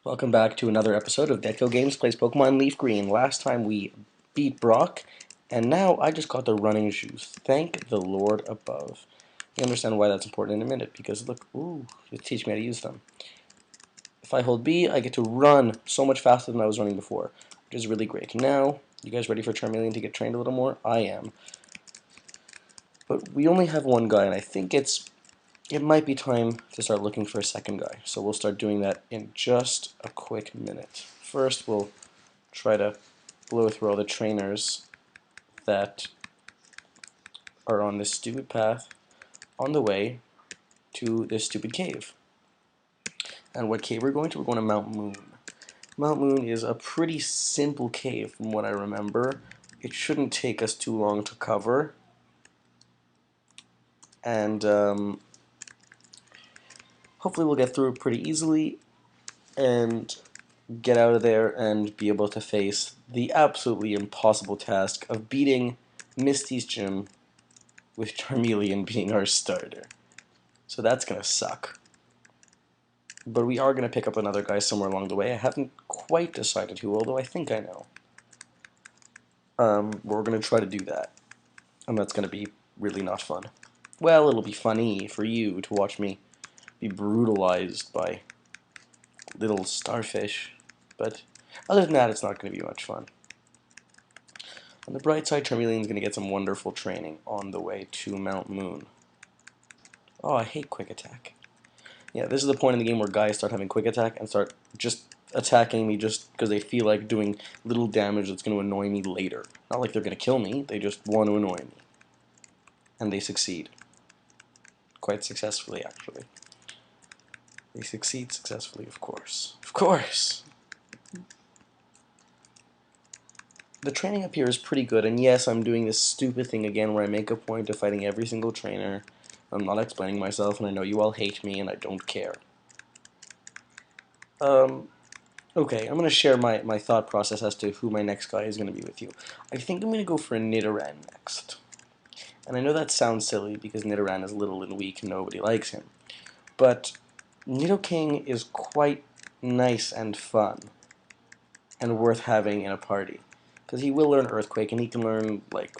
Welcome back to another episode of Deadco Games Plays Pokemon Leaf Green. Last time we beat Brock, and now I just got the running shoes. Thank the Lord above. You understand why that's important in a minute, because look, ooh, it teach me how to use them. If I hold B, I get to run so much faster than I was running before, which is really great. Now, you guys ready for Charmeleon to get trained a little more? I am. But we only have one guy, and I think it might be time to start looking for a second guy. So we'll start doing that in just a quick minute. First, we'll try to blow through all the trainers that are on this stupid path on the way to this stupid cave. And what cave we're going to? We're going to Mount Moon. Mount Moon is a pretty simple cave from what I remember. It shouldn't take us too long to cover. And hopefully we'll get through it pretty easily and get out of there and be able to face the absolutely impossible task of beating Misty's gym with Charmeleon being our starter. So that's going to suck. But we are going to pick up another guy somewhere along the way. I haven't quite decided who, although I think I know. We're going to try to do that. And that's going to be really not fun. Well, it'll be funny for you to watch me be brutalized by little starfish. But other than that, it's not going to be much fun. On the bright side, Charmeleon's going to get some wonderful training on the way to Mount Moon. Oh, I hate Quick Attack. Yeah, this is the point in the game where guys start having Quick Attack and start just attacking me just because they feel like doing little damage that's going to annoy me later. Not like they're going to kill me, they just want to annoy me. And they succeed. Quite successfully, actually. They succeed successfully, of course. Of course! The training up here is pretty good, and yes, I'm doing this stupid thing again where I make a point of fighting every single trainer. I'm not explaining myself, and I know you all hate me, and I don't care. Okay, I'm going to share my thought process as to who my next guy is going to be with you. I think I'm going to go for a Nidoran next. And I know that sounds silly because Nidoran is little and weak and nobody likes him. But Nidoking is quite nice and fun and worth having in a party. Because he will learn Earthquake and he can learn, like,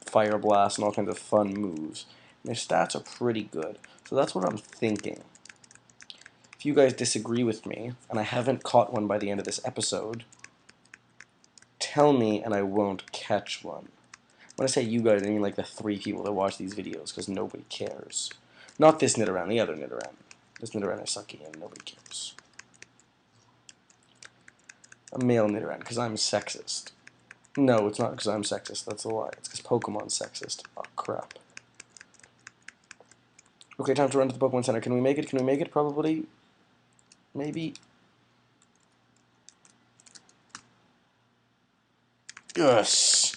Fire Blast and all kinds of fun moves. And his stats are pretty good. So that's what I'm thinking. If you guys disagree with me, and I haven't caught one by the end of this episode, tell me and I won't catch one. When I say you guys, I mean like the 3 people that watch these videos, because nobody cares. Not this Nidoran, the other Nidoran. This Nidoran is sucky and nobody cares. A male Nidoran, because I'm sexist. No, it's not because I'm sexist, that's a lie. It's because Pokemon's sexist. Oh, crap. Okay, time to run to the Pokemon Center. Can we make it? Can we make it? Probably. Maybe. Yes!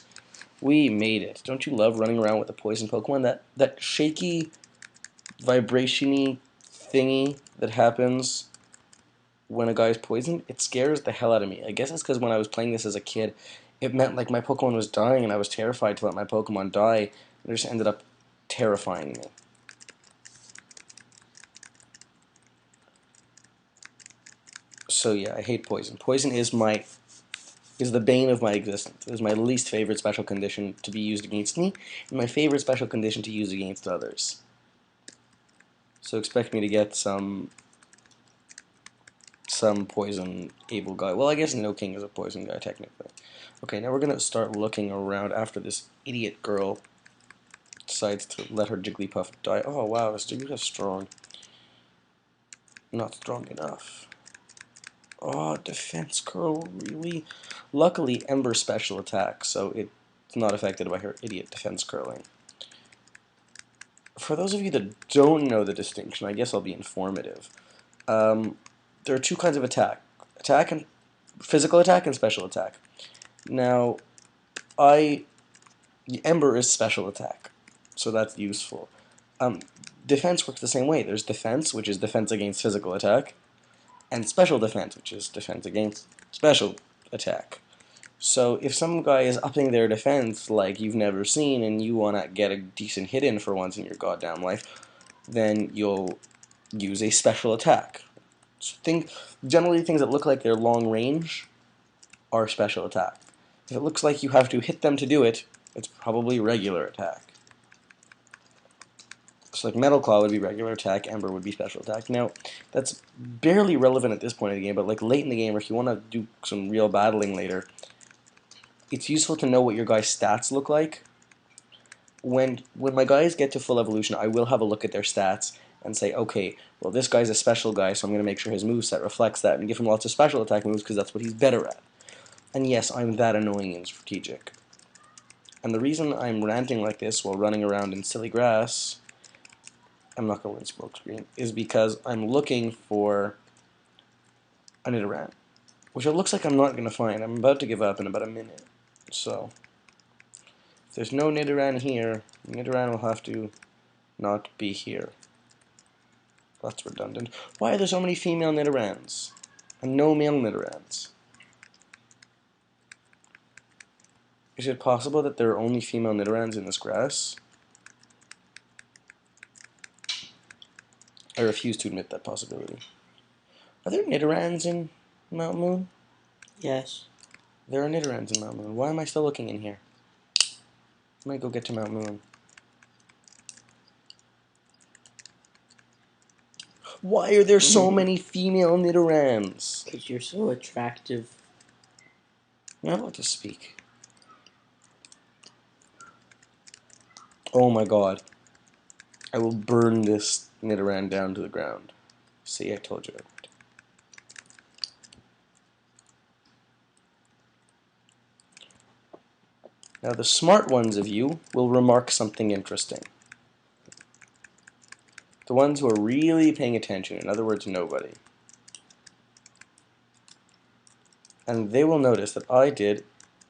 We made it. Don't you love running around with a poison Pokemon? That shaky, vibration-y thingy that happens when a guy's poisoned, it scares the hell out of me. I guess it's because when I was playing this as a kid, it meant like my Pokemon was dying and I was terrified to let my Pokemon die. It just ended up terrifying me. So yeah, I hate poison. Poison is the bane of my existence. It is my least favorite special condition to be used against me, and my favorite special condition to use against others. So expect me to get some poison able guy. Well, I guess No King is a poison guy, technically. Okay, now we're going to start looking around after this idiot girl decides to let her Jigglypuff die. Oh, wow, this Jigglypuff's strong. Not strong enough. Oh, defense curl, really? Luckily, Ember special attack, so it's not affected by her idiot defense curling. For those of you that don't know the distinction, I guess I'll be informative. There are 2 kinds of attack. Physical attack and special attack. Now, the Ember is special attack, so that's useful. Defense works the same way. There's defense, which is defense against physical attack, and special defense, which is defense against special attack. So if some guy is upping their defense like you've never seen and you want to get a decent hit in for once in your goddamn life, then you'll use a special attack. Generally things that look like they're long range are special attack. If it looks like you have to hit them to do it, it's probably regular attack. So like Metal Claw would be regular attack, Ember would be special attack. Now, that's barely relevant at this point in the game, but like late in the game, or if you want to do some real battling later, it's useful to know what your guy's stats look like. When my guys get to full evolution, I will have a look at their stats and say, okay, well this guy's a special guy, so I'm going to make sure his moveset reflects that and give him lots of special attack moves because that's what he's better at. And yes, I'm that annoying and strategic. And the reason I'm ranting like this while running around in silly grass, I'm not going to win smoke screen, is because I'm looking for a Nidoran, which it looks like I'm not going to find. I'm about to give up in about a minute. So, if there's no Nidoran here, Nidoran will have to not be here. That's redundant. Why are there so many female Nidorans and no male Nidorans? Is it possible that there are only female Nidorans in this grass? I refuse to admit that possibility. Are there Nidorans in Mount Moon? Yes. There are Nidorans in Mount Moon. Why am I still looking in here? I'm gonna go get to Mount Moon. Why are there so many female Nidorans? Because you're so attractive. You're not allowed to speak. Oh my god. I will burn this Nidoran down to the ground. See, I told you I would. Now the smart ones of you will remark something interesting. The ones who are really paying attention, in other words, nobody. And they will notice that I did...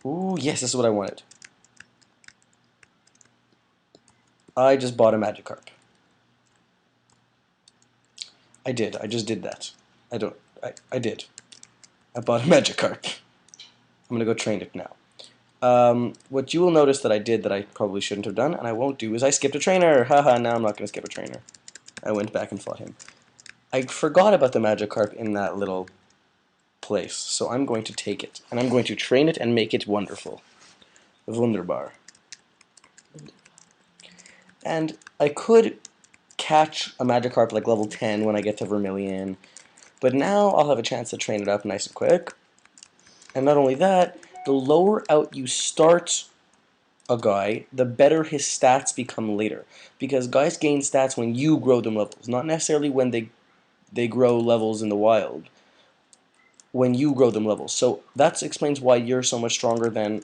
Ooh, yes, this is what I wanted. I just bought a Magikarp. I did. I just did that. I did. I bought a Magikarp. I'm gonna go train it now. What you will notice that I did that I probably shouldn't have done, and I won't do, is I skipped a trainer. Haha, now I'm not gonna skip a trainer. I went back and fought him. I forgot about the Magikarp in that little place, so I'm going to take it, and I'm going to train it and make it wonderful. Wunderbar. And I could catch a Magikarp like level 10 when I get to Vermilion, but now I'll have a chance to train it up nice and quick. And not only that, the lower out you start a guy, the better his stats become later. Because guys gain stats when you grow them levels, not necessarily when they grow levels in the wild. When you grow them levels. So that explains why you're so much stronger than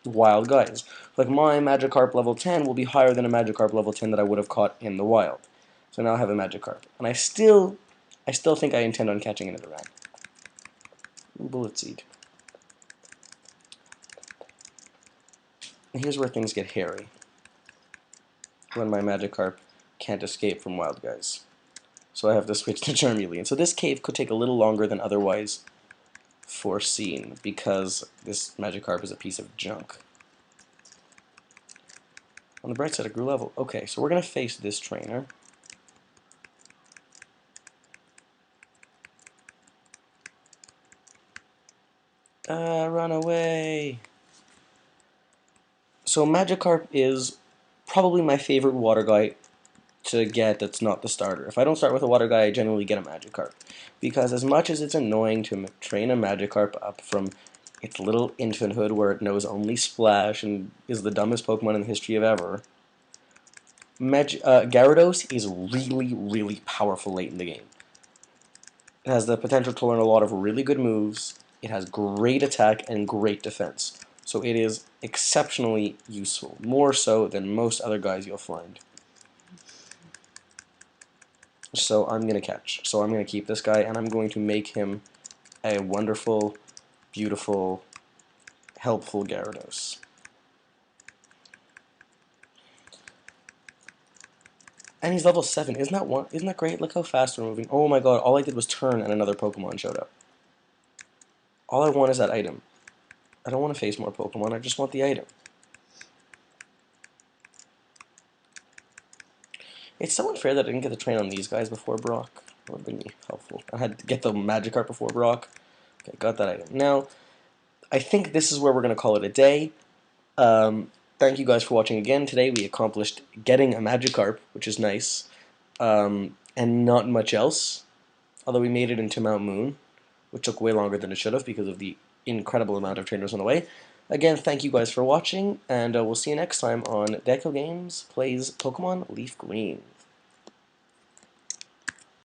wild guys. Like my Magikarp level 10 will be higher than a Magikarp level 10 that I would have caught in the wild. So now I have a Magikarp. And I still think I intend on catching another Nidoran. Bullet Seed. And here's where things get hairy. When my Magikarp can't escape from wild guys. So I have to switch to Charmeleon. So this cave could take a little longer than otherwise foreseen, because this Magikarp is a piece of junk. On the bright side, it grew level. Okay, so we're going to face this trainer. Run away! So Magikarp is probably my favorite water guy to get that's not the starter. If I don't start with a water guy, I generally get a Magikarp. Because as much as it's annoying to train a Magikarp up from its little infanthood where it knows only Splash and is the dumbest Pokemon in the history of ever, Gyarados is really, really powerful late in the game. It has the potential to learn a lot of really good moves. It has great attack and great defense. So it is exceptionally useful, more so than most other guys you'll find. So I'm going to catch. So I'm going to keep this guy, and I'm going to make him a wonderful, beautiful, helpful Gyarados. And he's level 7. Isn't that great? Look how fast we're moving. Oh my god, all I did was turn and another Pokemon showed up. All I want is that item. I don't want to face more Pokemon, I just want the item. It's so unfair that I didn't get to train on these guys before Brock. That would have been helpful. I had to get the Magikarp before Brock. Okay, got that item. Now, I think this is where we're going to call it a day. Thank you guys for watching again. Today we accomplished getting a Magikarp, which is nice, and not much else. Although we made it into Mount Moon, which took way longer than it should have because of the incredible amount of trainers on the way. Again, thank you guys for watching, and we'll see you next time on Deco Games Plays Pokemon Leaf Green.